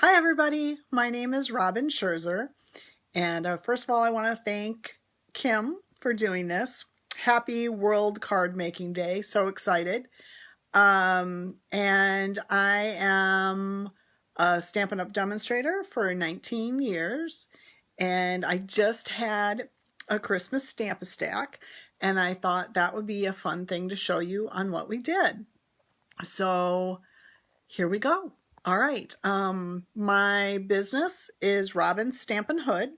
Hi everybody, my name is Robin Scherzer, and first of all I want to thank Kim for doing this. Happy World Card Making Day, so excited. And I am a Stampin' Up! Demonstrator for 19 years, and I just had a Christmas Stamp-A-Stack, and I thought that would be a fun thing to show you on what we did. So here we go. All right, my business is Robin's Stampin' Hood.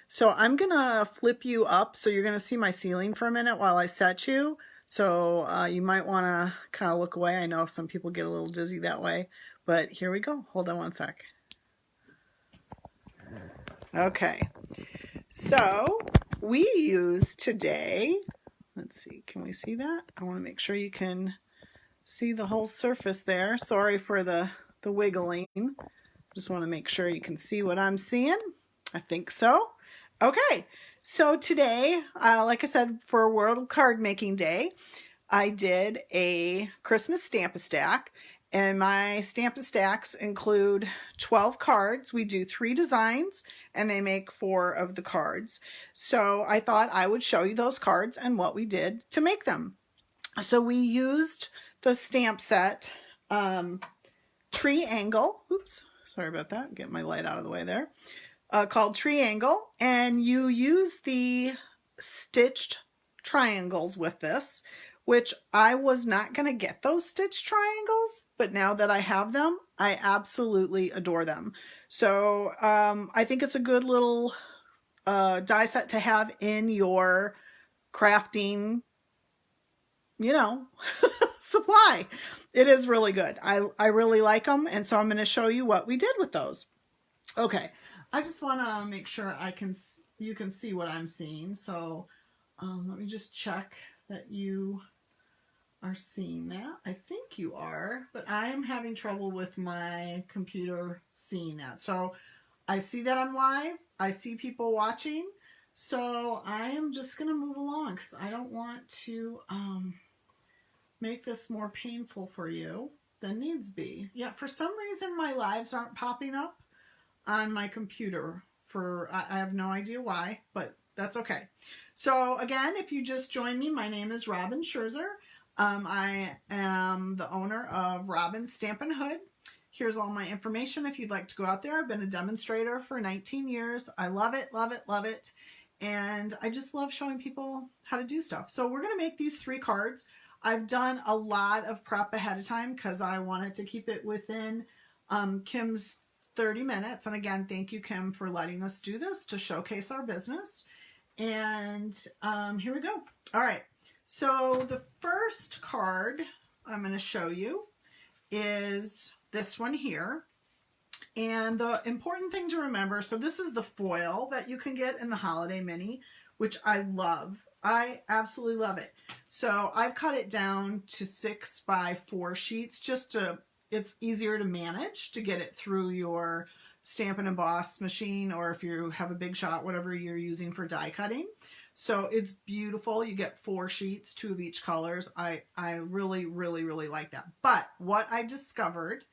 So I'm gonna flip you up so you're gonna see my ceiling for a minute while I set you. So you might wanna kind of look away. I know some people get a little dizzy that way, but here we go. Hold on one sec. Okay, so we use today, let's see, can we see that? I wanna make sure you can see the whole surface there. Sorry for the wiggling. Just want to make sure you can see what I'm seeing. I think so. Okay, so today, like I said, for World Card Making Day, I did a Christmas Stamp-A-Stack, and my Stamp-A-Stacks include 12 cards. We do 3 designs, and they make 4 of the cards. So I thought I would show you those cards and what we did to make them. So we used the stamp set Triangle, oops, sorry about that, get my light out of the way there, called Triangle, and you use the stitched triangles with this, which I was not going to get those stitched triangles, but now that I have them, I absolutely adore them. So I think it's a good little die set to have in your crafting, you know, supply. It is really good. I really like them, and so I'm going to show you what we did with those. Okay, I just want to make sure you can see what I'm seeing. So let me just check that you are seeing that. I think you are, but I am having trouble with my computer seeing that. So I see that I'm live. I see people watching. So I am just going to move along because I don't want to make this more painful for you than needs be. Yeah, for some reason my lives aren't popping up on my computer. I have no idea why, but that's okay. So again, if you just joined me, my name is Robin Scherzer. I am the owner of Robin's Stampin' Hood. Here's all my information if you'd like to go out there. I've been a demonstrator for 19 years. I love it, love it, love it. And I just love showing people how to do stuff. So we're going to make these 3 cards. I've done a lot of prep ahead of time because I wanted to keep it within Kim's 30 minutes. And again, thank you, Kim, for letting us do this to showcase our business. And here we go. All right. So the first card I'm going to show you is this one here. And the important thing to remember, so this is the foil that you can get in the Holiday Mini, which I love. I absolutely love it. So I've cut it down to 6 by 4 sheets just to, it's easier to manage to get it through your Stampin' Emboss machine, or if you have a Big Shot, whatever you're using for die cutting. So it's beautiful. You get 4 sheets, 2 of each colors. I really, really, really like that. But what I discovered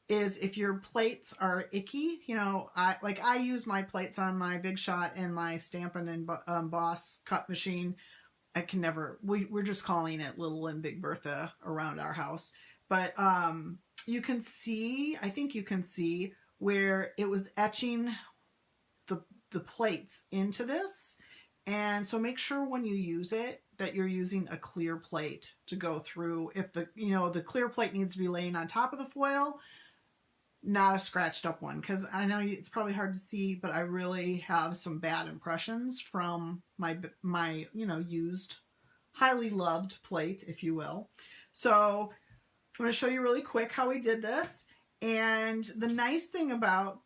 is if your plates are icky, you know, I use my plates on my Big Shot and my Stampin' Emboss cut machine. I can never, we're just calling it Little and Big Bertha around our house. But you can see, I think you can see where it was etching the plates into this. And so make sure when you use it that you're using a clear plate to go through. If the clear plate needs to be laying on top of the foil, not a scratched up one, because I know it's probably hard to see, but I really have some bad impressions from my used, highly loved plate, if you will. So I'm going to show you really quick how we did this. And the nice thing about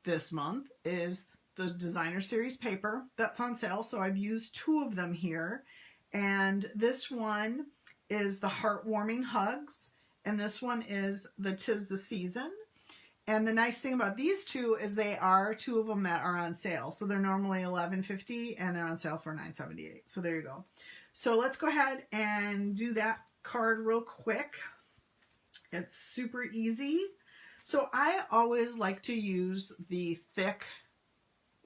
this month is the designer series paper that's on sale. So I've used 2 of them here. And this one is the Heartwarming Hugs, and this one is the 'Tis the Season. And the nice thing about these 2 is they are 2 of them that are on sale. So they're normally $11.50 and they're on sale for $9.78. So there you go. So let's go ahead and do that card real quick. It's super easy. So I always like to use the thick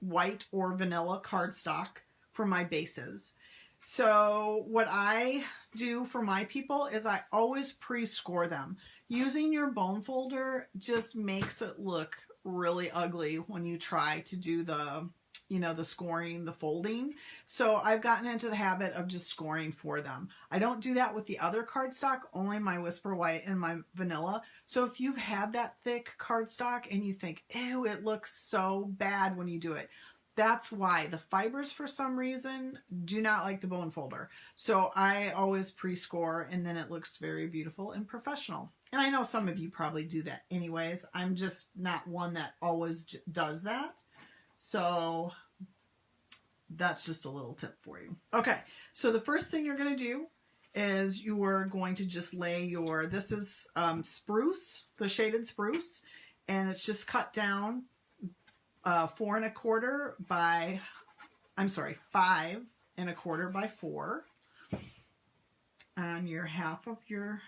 white or vanilla cardstock for my bases. So what I do for my people is I always pre-score them. Using your bone folder just makes it look really ugly when you try to do the, you know, the scoring, the folding. So I've gotten into the habit of just scoring for them. I don't do that with the other cardstock, only my Whisper White and my vanilla. So if you've had that thick cardstock and you think, ew, it looks so bad when you do it, that's why. The fibers, for some reason, do not like the bone folder. So I always pre-score, and then it looks very beautiful and professional. And I know some of you probably do that anyways. I'm just not one that always does that. So that's just a little tip for you. Okay, so the first thing you're going to do is you are going to just lay your, this is spruce, the shaded spruce, and it's just cut down 4 1/4 by, I'm sorry, 5 1/4 by 4 on your half of your,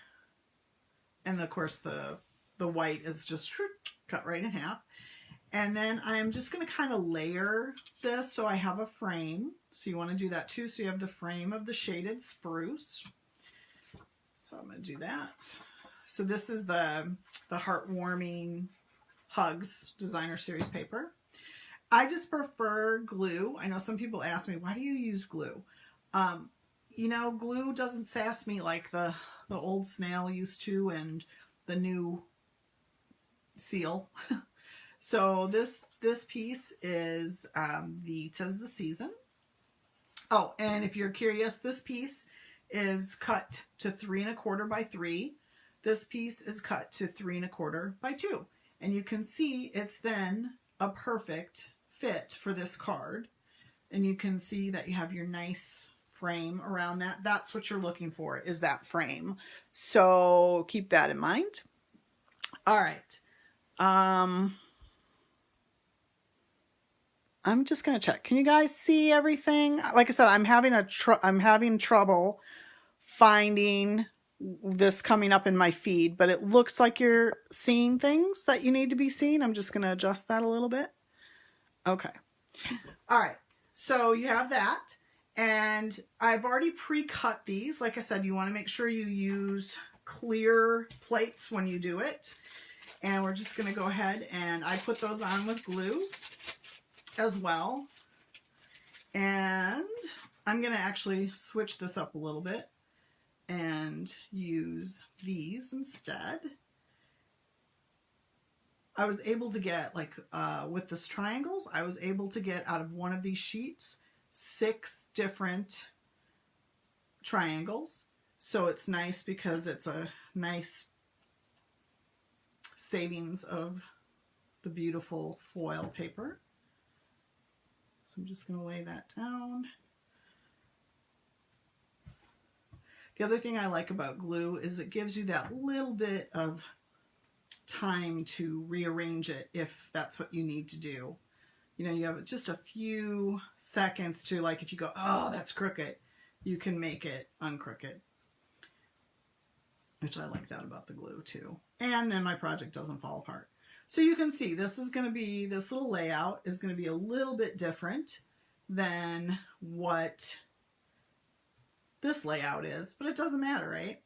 and of course the white is just cut right in half. And then I'm just going to kind of layer this so I have a frame. So you want to do that too. So you have the frame of the shaded spruce. So I'm going to do that. So this is the Heartwarming Hugs Designer Series paper. I just prefer glue. I know some people ask me, why do you use glue? You know, glue doesn't sass me like the old snail used to and the new seal. So this piece is the 'Tis the Season. Oh, and if you're curious, this piece is cut to 3 1/4 by 3. This piece is cut to 3 1/4 by 2. And you can see it's then a perfect fit for this card. And you can see that you have your nice frame around that. That's what you're looking for, is that frame. So keep that in mind. All right. I'm just going to check. Can you guys see everything? Like I said, I'm having trouble finding this coming up in my feed, but it looks like you're seeing things that you need to be seen. I'm just going to adjust that a little bit. Okay. All right. So you have that, and I've already pre-cut these. Like I said, you want to make sure you use clear plates when you do it. And we're just going to go ahead and I put those on with glue as well. And I'm going to actually switch this up a little bit and use these instead. I was able to get, like, with this triangles, I was able to get out of one of these sheets 6 different triangles. So it's nice because it's a nice savings of the beautiful foil paper. So I'm just going to lay that down. The other thing I like about glue is it gives you that little bit of time to rearrange it if that's what you need to do. You know, you have just a few seconds to, like, if you go, oh, that's crooked, you can make it uncrooked, which I like that about the glue too. And then my project doesn't fall apart. So you can see this is going to be, this little layout is going to be a little bit different than what this layout is, but it doesn't matter, right?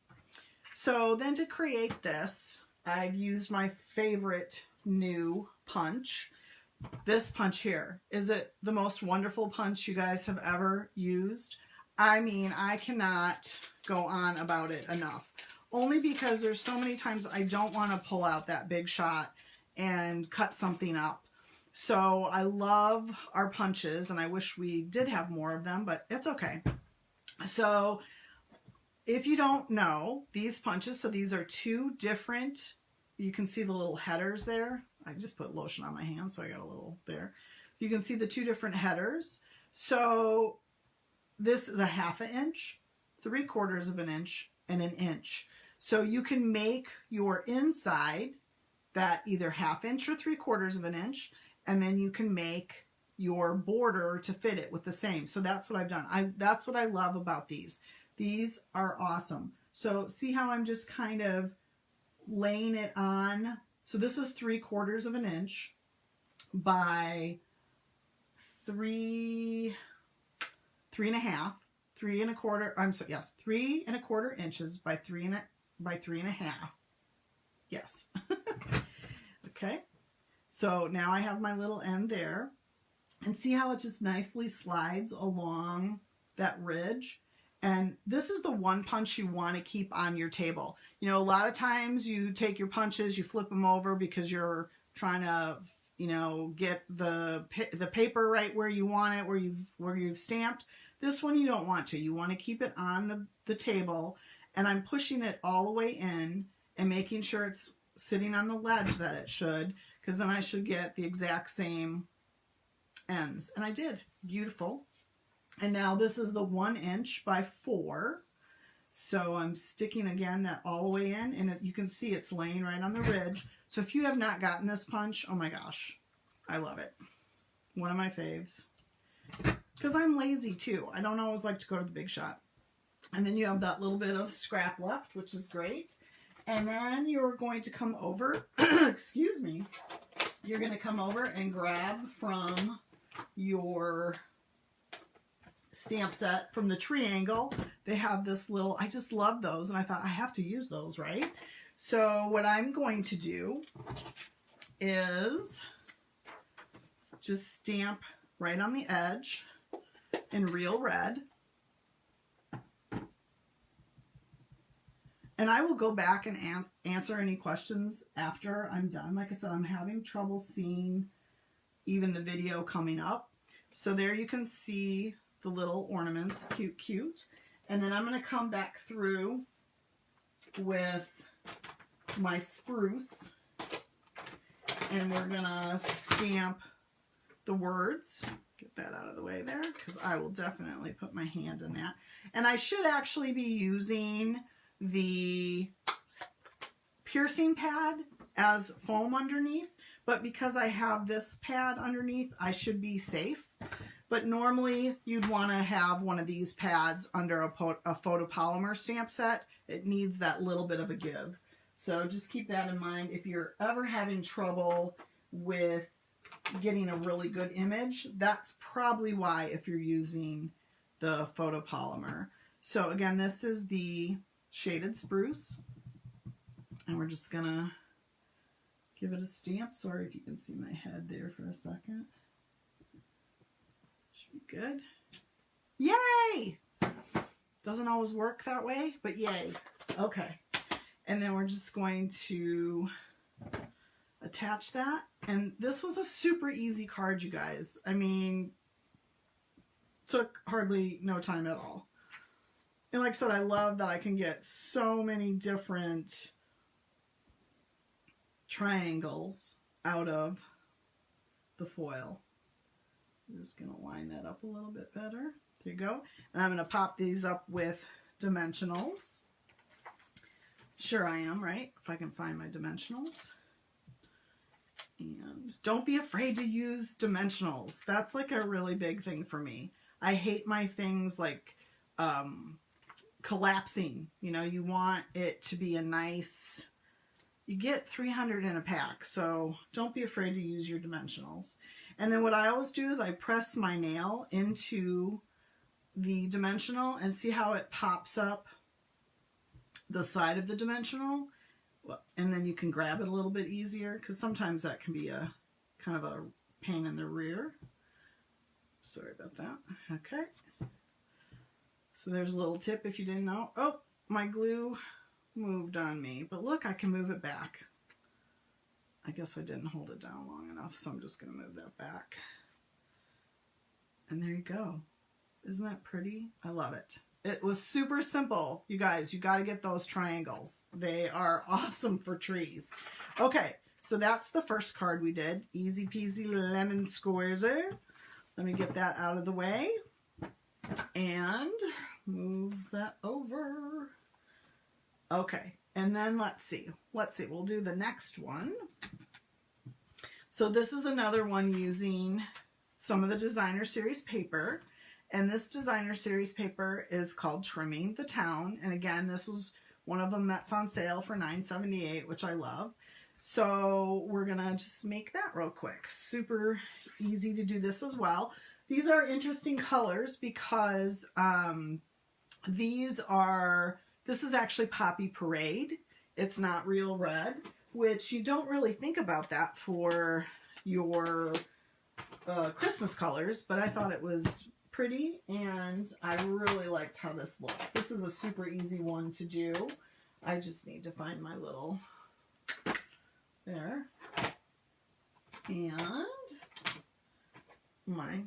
So then to create this, I've used my favorite new punch. This punch here. Is it the most wonderful punch you guys have ever used? I mean, I cannot go on about it enough. Only because there's so many times I don't want to pull out that big shot and cut something up. So I love our punches, and I wish we did have more of them, but it's okay. So if you don't know, these punches, so these are 2 different, you can see the little headers there. I just put lotion on my hand, so I got a little there. So you can see the 2 different headers. So this is a 1/2 inch, 3/4 inch, and 1 inch. So you can make your inside that either 1/2 inch or 3/4 inch, and then you can make your border to fit it with the same. So that's what I've done. That's what I love about these. These are awesome. So see how I'm just kind of laying it on So this is 3/4 of an inch by 3.25. I'm sorry, yes, 3.25 inches by 3.5. Yes. Okay. So now I have my little end there, and see how it just nicely slides along that ridge. And this is the one punch you want to keep on your table. You know, a lot of times you take your punches, you flip them over because you're trying to, you know, get the paper right where you want it, where you've stamped. This one you don't want to. You want to keep it on the table, and I'm pushing it all the way in and making sure it's sitting on the ledge that it should, because then I should get the exact same ends. And I did. Beautiful. And now this is the 1 inch by 4. So I'm sticking again that all the way in, and you can see it's laying right on the ridge. So if you have not gotten this punch, oh my gosh, I love it. One of my faves. Because I'm lazy too. I don't always like to go to the big shop. And then you have that little bit of scrap left, which is great. And then you're going to come over, excuse me, you're going to come over and grab from your stamp set from the triangle. They have this little, I just love those, and I thought I have to use those, right? So what I'm going to do is just stamp right on the edge in real red. And I will go back and answer any questions after I'm done. Like I said, I'm having trouble seeing even the video coming up. So there you can see the little ornaments, cute, cute. And then I'm going to come back through with my spruce, and we're going to stamp the words. Get that out of the way there, because I will definitely put my hand in that. And I should actually be using the piercing pad as foam underneath, but because I have this pad underneath, I should be safe. But normally you'd want to have one of these pads under a photopolymer stamp set. It needs that little bit of a give. So just keep that in mind. If you're ever having trouble with getting a really good image, that's probably why, if you're using the photopolymer. So again, this is the shaded spruce, and we're just gonna give it a stamp. Sorry if you can see my head there for a second. Should be good. Yay! Doesn't always work that way, but yay. Okay. And then we're just going to attach that. And this was a super easy card, you guys. I mean, took hardly no time at all. And like I said, I love that I can get so many different triangles out of the foil. I'm just going to line that up a little bit better. There you go. And I'm going to pop these up with dimensionals. Sure I am, right? If I can find my dimensionals. And don't be afraid to use dimensionals. That's like a really big thing for me. I hate my things like collapsing. You know, you want it to be a nice, you get 300 in a pack, so don't be afraid to use your dimensionals. And then what I always do is I press my nail into the dimensional and see how it pops up the side of the dimensional. And then you can grab it a little bit easier, because sometimes that can be a kind of a pain in the rear. Sorry about that. Okay. So there's a little tip if you didn't know. Oh, my glue moved on me. But look, I can move it back. I guess I didn't hold it down long enough, so I'm just going to move that back. And there you go. Isn't that pretty? I love it. It was super simple. You guys, you got to get those triangles. They are awesome for trees. Okay, so that's the first card we did. Easy peasy lemon squeezer. Let me get that out of the way and move that over. Okay, and then let's see. We'll do the next one. So this is another one using some of the designer series paper. And this designer series paper is called Trimming the Town. And again, this was one of them that's on sale for $9.78, which I love. So we're gonna just make that real quick. Super easy to do this as well. These are interesting colors because this is actually Poppy Parade. It's not real red, which you don't really think about that for your Christmas colors, but I thought it was pretty and I really liked how this looked. This is a super easy one to do. I just need to find my little, there, and my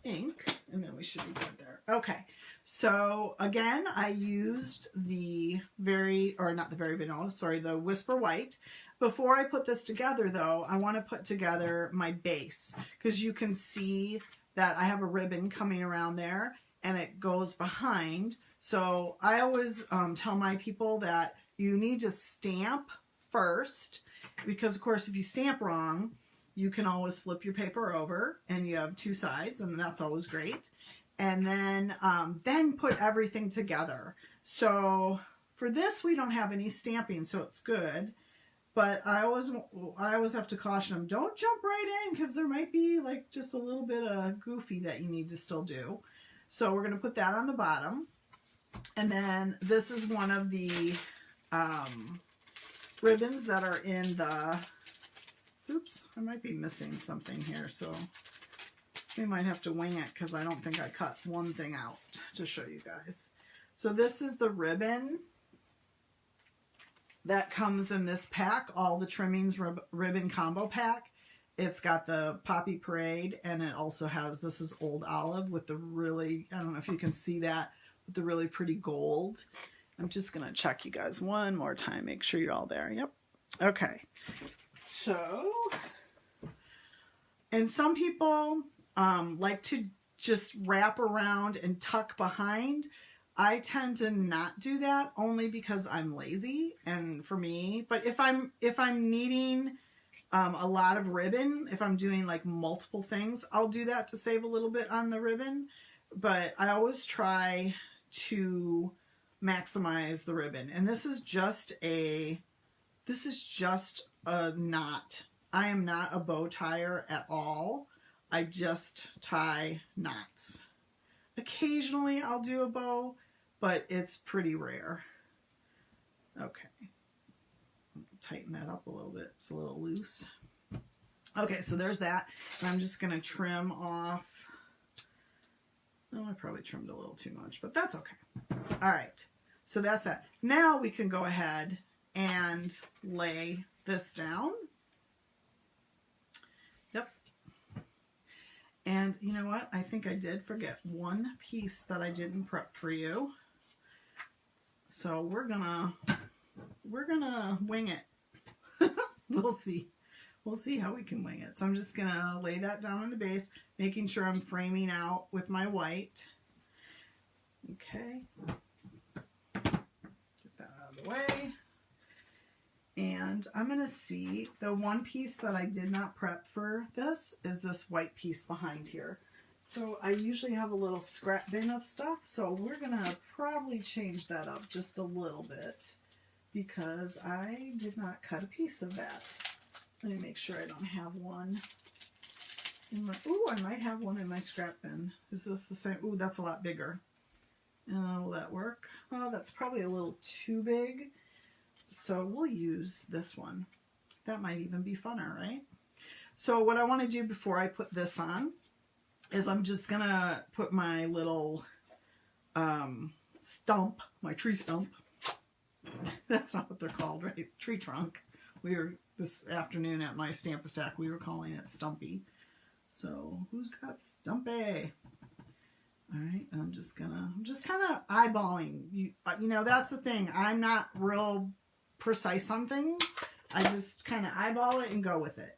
ink, and then we should be good there. Okay, so again, I used the the Whisper White. Before I put this together though, I want to put together my base because you can see that I have a ribbon coming around there and it goes behind. So I always tell my people that you need to stamp first because of course if you stamp wrong, you can always flip your paper over and you have two sides and that's always great. And then put everything together. So for this, we don't have any stamping, so it's good. But I always have to caution them, don't jump right in because there might be like just a little bit of goofy that you need to still do. So we're going to put that on the bottom. And then this is one of the ribbons that are in the, oops, I might be missing something here. So we might have to wing it because I don't think I cut one thing out to show you guys. So this is the ribbon that comes in this pack, all the trimmings ribbon combo pack. It's got the Poppy Parade and it also has, this is Old Olive with the really, I don't know if you can see that, with the really pretty gold. I'm just going to check you guys one more time, make sure you're all there. Yep. Okay. So, and some people like to just wrap around and tuck behind. I tend to not do that only because I'm lazy and for me, but if I'm needing a lot of ribbon, if I'm doing like multiple things, I'll do that to save a little bit on the ribbon, but I always try to maximize the ribbon. And this is just a knot. I am not a bow tire at all. I just tie knots. Occasionally I'll do a bow, but it's pretty rare. Okay. Tighten that up a little bit. It's a little loose. Okay, so there's that. And I'm just going to trim off. Oh, I probably trimmed a little too much, but that's okay. All right. So that's that. Now we can go ahead and lay this down. Yep. And you know what? I think I did forget one piece that I didn't prep for you. So we're gonna wing it. We'll see. We'll see how we can wing it. So I'm just gonna lay that down on the base, making sure I'm framing out with my white. Okay. Get that out of the way. And I'm going to see, the one piece that I did not prep for this is this white piece behind here. So I usually have a little scrap bin of stuff, so we're going to probably change that up just a little bit because I did not cut a piece of that. Let me make sure I don't have one in my, ooh, I might have one in my scrap bin. Is this the same? Ooh, that's a lot bigger. Will that work? Oh, that's probably a little too big. So we'll use this one. That might even be funner, right? So what I want to do before I put this on is I'm just going to put my little stump, my tree stump. That's not what they're called, right? Tree trunk. We were, this afternoon at my Stamp-A-Stack, we were calling it Stumpy. So who's got Stumpy? All right, I'm just kind of eyeballing. You know, that's the thing. I'm not real precise on things. I just kind of eyeball it and go with it.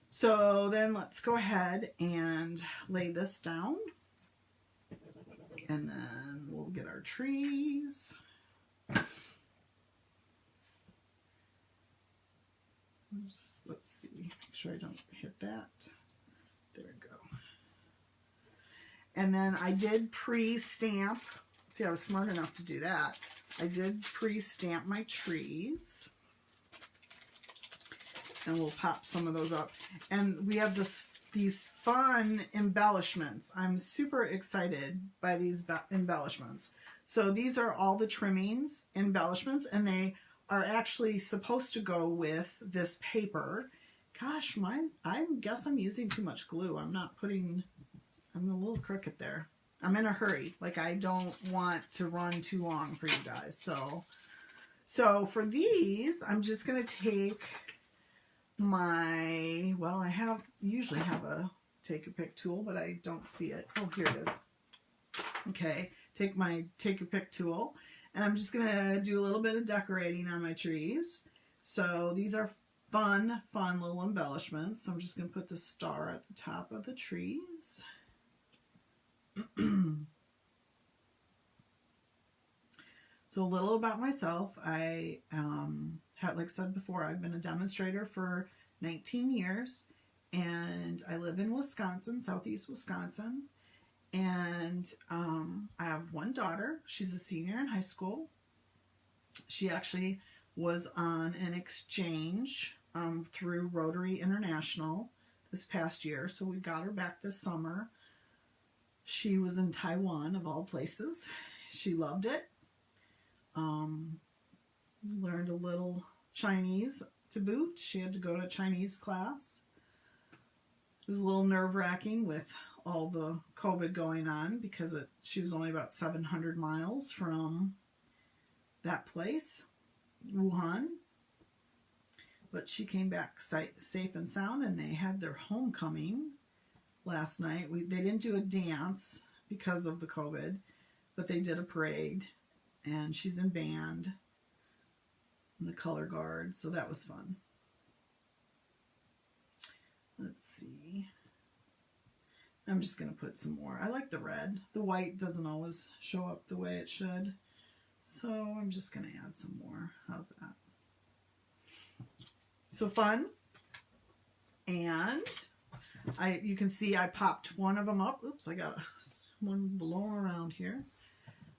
So then let's go ahead and lay this down. And then we'll get our trees. Let's see, make sure I don't hit that. There we go. And then I did pre-stamp. See, I was smart enough to do that. I did pre-stamp my trees. and we'll pop some of those up. And we have these fun embellishments. I'm super excited by these embellishments. So these are all the trimmings embellishments, and they are actually supposed to go with this paper. Gosh, I guess I'm using too much glue. I'm a little crooked there. I'm in a hurry. Like, I don't want to run too long for you guys. So for these, I'm just going to take my, well, I usually have a take your pick tool, but I don't see it. Oh, here it is. Okay, take my take your pick tool, and I'm just going to do a little bit of decorating on my trees. So these are fun little embellishments. I'm just going to put the star at the top of the trees. So a little about myself. I like I said before, I've been a demonstrator for 19 years, and I live in Wisconsin, southeast Wisconsin, and I have one daughter. She's a senior in high school. She actually was on an exchange through Rotary International this past year, so we got her back this summer. She was in Taiwan, of all places. She loved it. Learned a little Chinese to boot. She had to go to a Chinese class. It was a little nerve-wracking with all the COVID going on, because she was only about 700 miles from that place, Wuhan. But she came back safe and sound, and they had their homecoming last night. They didn't do a dance because of the COVID, but they did a parade, and she's in band in the color guard, so that was fun. Let's see. I'm just going to put some more. I like the red. The white doesn't always show up the way it should, so I'm just going to add some more. How's that? So fun. And you can see I popped one of them up. Oops, I got one blowing around here.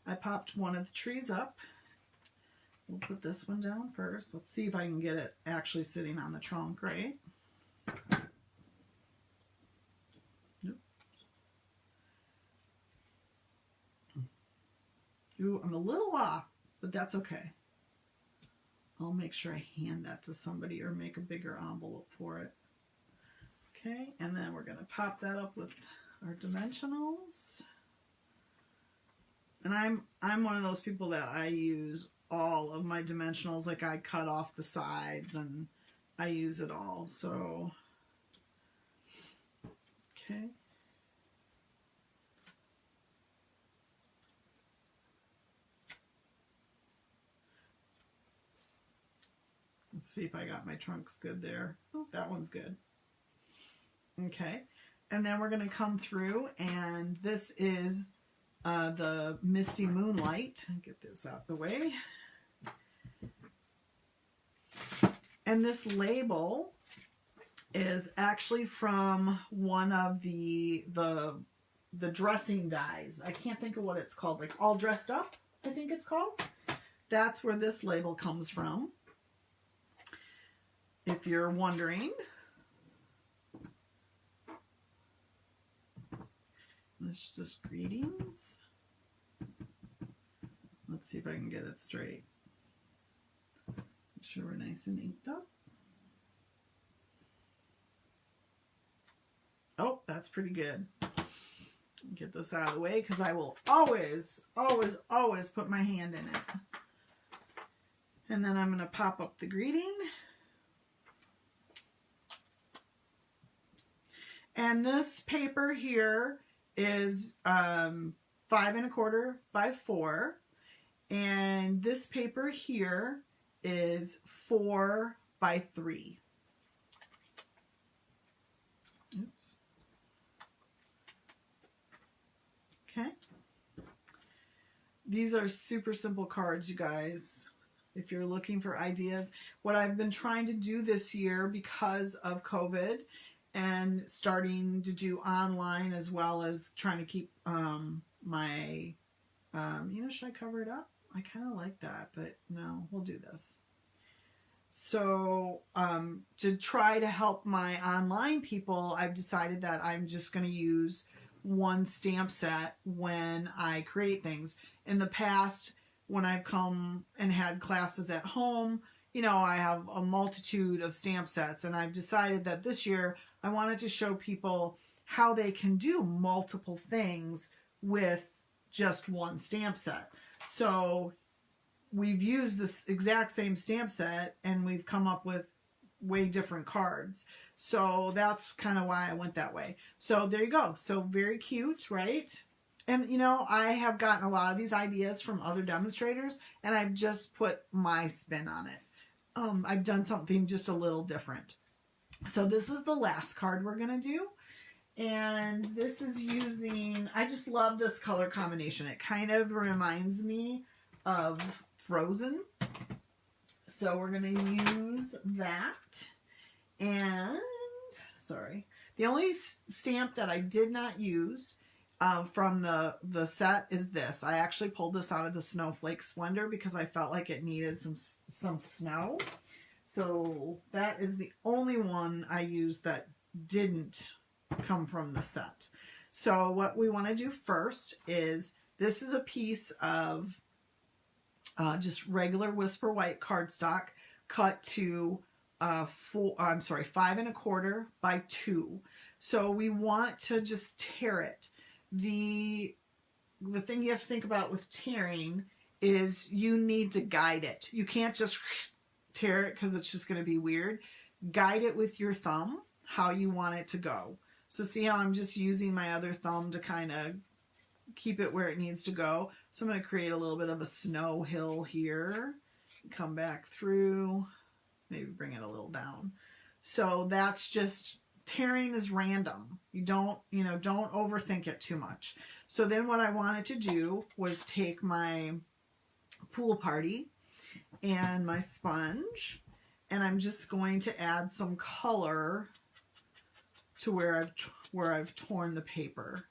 I popped one of the trees up. We'll put this one down first. Let's see if I can get it actually sitting on the trunk, right? Nope. Ooh, I'm a little off, but that's okay. I'll make sure I hand that to somebody or make a bigger envelope for it. Okay, and then we're going to pop that up with our dimensionals. And I'm one of those people that I use all of my dimensionals. Like, I cut off the sides and I use it all. So, okay. Let's see if I got my trunks good there. Oh, that one's good. Okay, and then we're going to come through, and this is the Misty Moonlight. Get this out the way. And this label is actually from one of the dressing dies. I can't think of what it's called. Like All Dressed Up, I think it's called. That's where this label comes from, if you're wondering. It's just greetings. Let's see if I can get it straight. Make sure we're nice and inked up. Oh, that's pretty good. Get this out of the way, because I will always put my hand in it. And then I'm going to pop up the greeting. And this paper here is 5 1/4 by 4, and this paper here is 4 by 3. Oops. Okay. These are super simple cards, you guys. If you're looking for ideas, what I've been trying to do this year because of COVID and starting to do online, as well as trying to keep my, should I cover it up? I kind of like that, but no, we'll do this. So to try to help my online people, I've decided that I'm just going to use one stamp set when I create things. In the past, when I've come and had classes at home, you know, I have a multitude of stamp sets, and I've decided that this year I wanted to show people how they can do multiple things with just one stamp set. So we've used this exact same stamp set and we've come up with way different cards. So that's kind of why I went that way. So there you go. So very cute, right? And you know, I have gotten a lot of these ideas from other demonstrators and I've just put my spin on it. I've done something just a little different. So this is the last card we're going to do. And this is using, I just love this color combination. It kind of reminds me of Frozen. So we're going to use that. And, sorry, the only stamp that I did not use from the set is this. I actually pulled this out of the Snowflake Splendor because I felt like it needed some snow. So that is the only one I used that didn't come from the set. So what we want to do first is, this is a piece of just regular Whisper White cardstock cut to 5 1/4 by 2. So we want to just tear it. The thing you have to think about with tearing is you need to guide it. You can't just tear it because it's just going to be weird. Guide it with your thumb how you want it to go. So see how I'm just using my other thumb to kind of keep it where it needs to go. So I'm going to create a little bit of a snow hill here. Come back through. Maybe bring it a little down. So that's just, tearing is random. You don't overthink it too much. So then what I wanted to do was take my Pool Party and my sponge, and I'm just going to add some color to where I've torn the paper.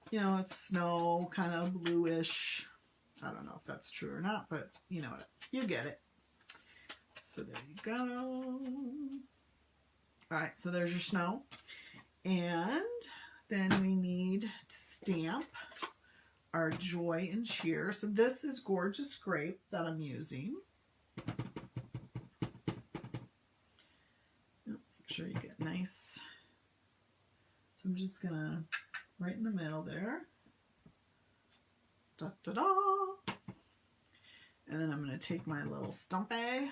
You know, it's snow, kind of bluish. I don't know if that's true or not, but you know what, you get it. So there you go. All right, so there's your snow. And then we need to stamp our Joy and Cheer. So this is Gorgeous Grape that I'm using. Make sure you get nice. So I'm just gonna, right in the middle there. Da da da. And then I'm gonna take my little stumpy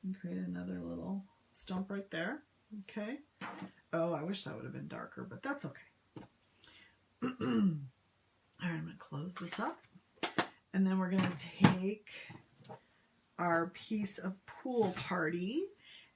and create another little stump right there. Okay. Oh, I wish that would have been darker, but that's okay. All right, I'm going to close this up. And then we're going to take our piece of Pool Party.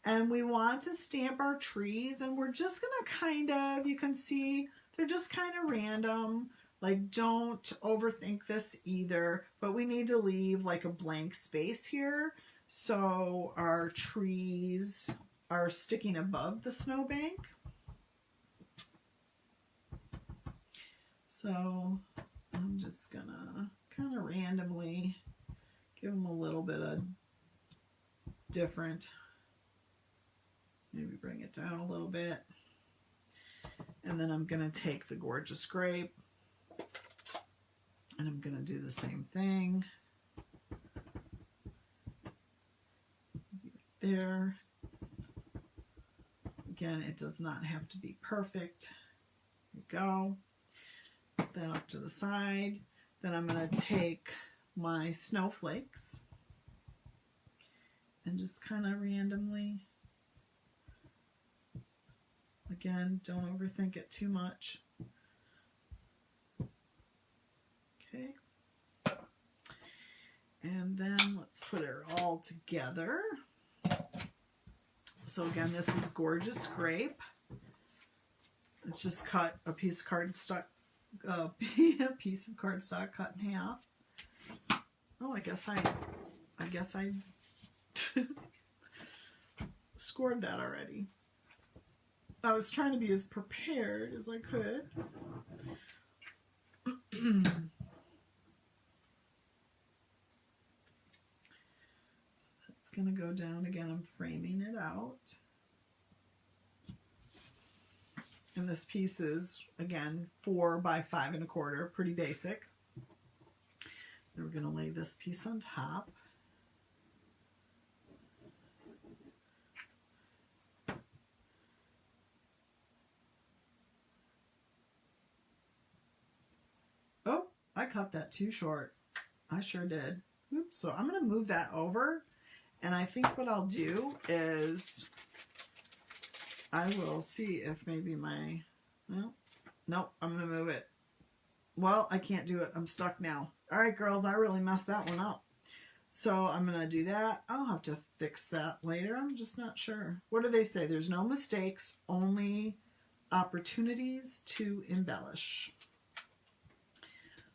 And we want to stamp our trees. And we're just going to kind of, you can see, they're just kind of random. Like, don't overthink this either. But we need to leave like a blank space here. So our trees are sticking above the snowbank. So I'm just gonna kind of randomly give them a little bit of different, maybe bring it down a little bit. And then I'm gonna take the Gorgeous Grape and I'm gonna do the same thing. There. Again, it does not have to be perfect. There you go. Put that up to the side. Then I'm going to take my snowflakes and just kind of randomly, again, don't overthink it too much. Okay. And then let's put it all together. So again, this is Gorgeous Grape. Let's just cut a piece of cardstock, a piece of cardstock cut in half. Oh, I guess I scored that already. I was trying to be as prepared as I could. just going to go down again. I'm framing it out. And this piece is, again, 4 by 5 1/4, pretty basic. Then we're going to lay this piece on top. Oh, I cut that too short. I sure did. Oops, so I'm going to move that over. And I think what I'll do is I will see if maybe my, well, nope, I'm going to move it. Well, I can't do it. I'm stuck now. All right, girls, I really messed that one up. So I'm going to do that. I'll have to fix that later. I'm just not sure. What do they say? There's no mistakes, only opportunities to embellish.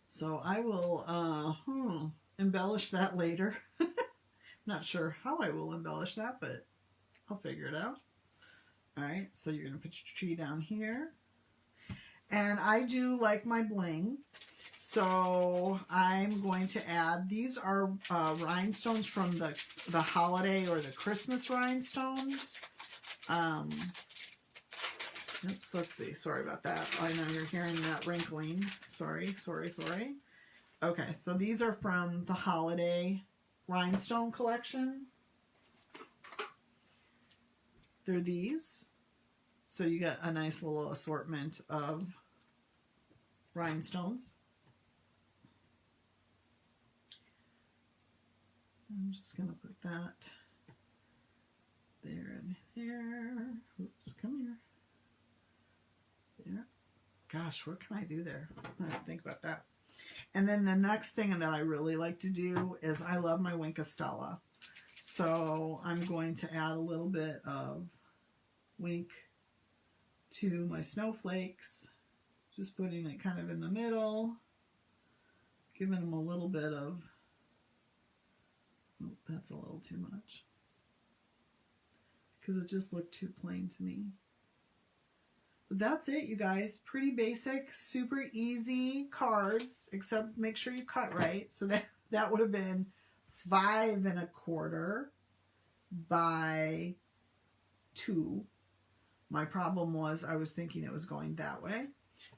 So I will embellish that later. Not sure how I will embellish that, but I'll figure it out. All right, so you're going to put your tree down here. And I do like my bling, so I'm going to add, these are rhinestones from the holiday or the Christmas rhinestones. Oops, let's see, sorry about that. I know you're hearing that wrinkling. Sorry. Okay, so these are from the holiday rhinestone collection. They're these. So you got a nice little assortment of rhinestones. I'm just going to put that there and there. Oops, come here. There. Gosh, what can I do there? I have to think about that. And then the next thing that I really like to do is I love my Wink Stella. So I'm going to add a little bit of Wink to my snowflakes, just putting it kind of in the middle, giving them a little bit of, oh, that's a little too much, because it just looked too plain to me. But that's it, you guys. Pretty basic, super easy cards, except make sure you cut right. So that would have been 5 1/4 by 2. My problem was I was thinking it was going that way.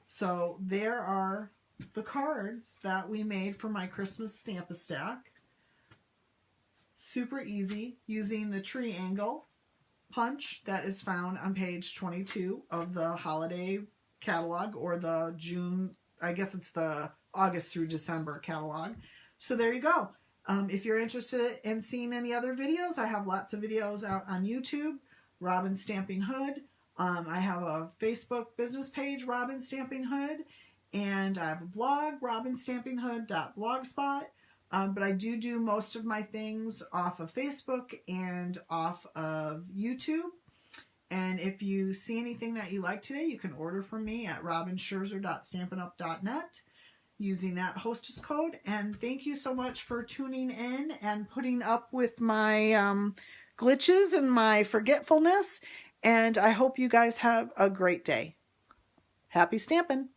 So there are the cards that we made for my Christmas Stamp-A-Stack. Super easy, using the triangle punch that is found on page 22 of the holiday catalog, or the June, I guess it's the August through December catalog. So there you go. If you're interested in seeing any other videos, I have lots of videos out on YouTube, Robin Stamping Hood. I have a Facebook business page, Robin Stamping Hood, and I have a blog, robinstampinghood.blogspot. But I do most of my things off of Facebook and off of YouTube. And if you see anything that you like today, you can order from me at robinscherzer.stampinup.net using that hostess code. And thank you so much for tuning in and putting up with my glitches and my forgetfulness. And I hope you guys have a great day. Happy stamping!